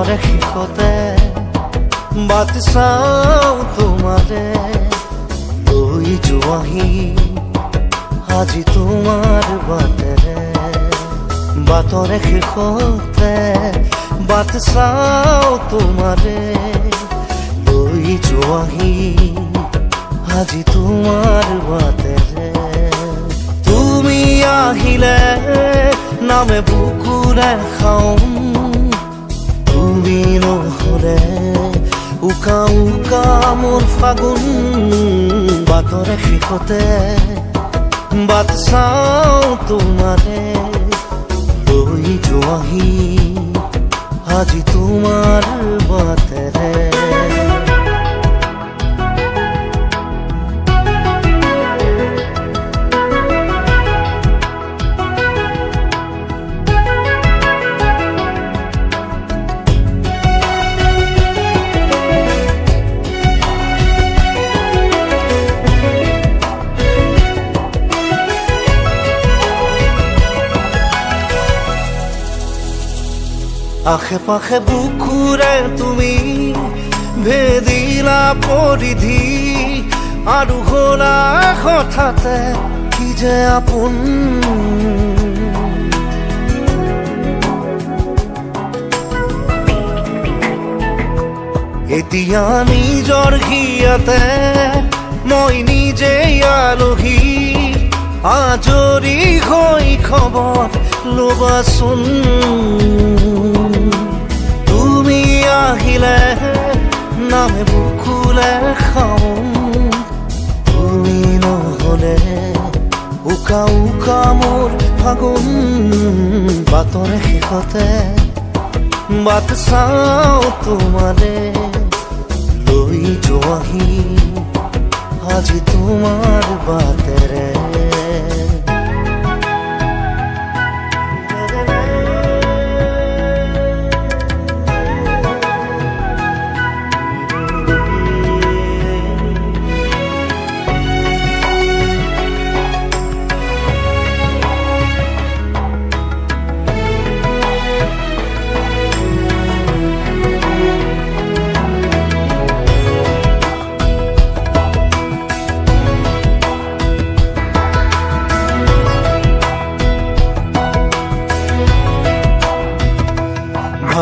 বাটৰে শেষতে বাট চাওঁ তোমাৰে লৈ যোৱাহি আজি তোমাৰ বাটেৰে বাটৰে শেষতে বাট চাওঁ তোমাৰে লৈ যোৱাহি আজি তোমাৰ বাটেৰে তুমি আহিলে নামে বুকুৰে খাওঁ তুমি নহ'লে উকা উকা মোৰ ফাগুন বাটৰে শেষতে বাট চাওঁ তোমাৰে লৈ যোৱাহি আজি তোমাৰ বাটেৰে আশে পাশে বুকুৰে তুমি ভেদিলা পৰিধি আৰু হ'লা হঠাতে কি যে আপোন এতিয়া নিজৰ হিয়াতে মই নিজেই আলহী আজৰি হৈ খবৰ ল'বাচোন তুমি আহিলে নামে বুকুলে খাওঁ তুমি নহ'লে উকা উকা মোৰ ফাগুন বাটৰে শেষতে বাট চাওঁ তোমাৰে লৈ যোৱাহি আজি তোমাৰ বাটেৰে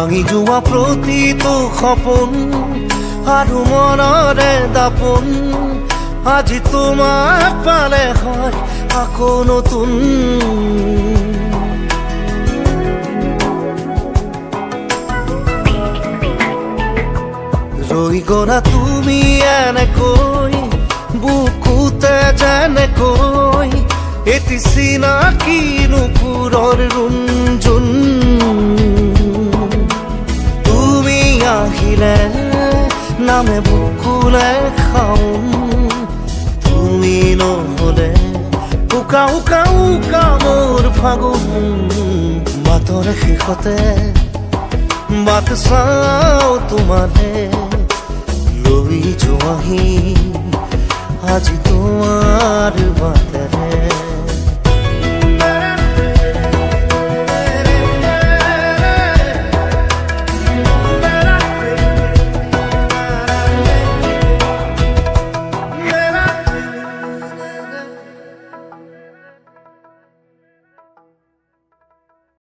ভাঙি যোৱা প্ৰতিটো সপোন আৰু মনৰে দাপোন আজি তোমাক পালে হয় আকৌ নতুন ৰৈ গ'লা তুমি এনেকৈ বুকুতে যেনেকৈ এটি চিনাকি নুপুৰৰ ৰুণজুন আহিলে নামে বুকুলে খাওঁ তুমি নহ'লে উকা উকা উকা মোৰ ফাগুন বাটৰে শেষতে বাট চাওঁ তোমাৰে লৈ যোৱাহি আজি তোমাৰ বাটে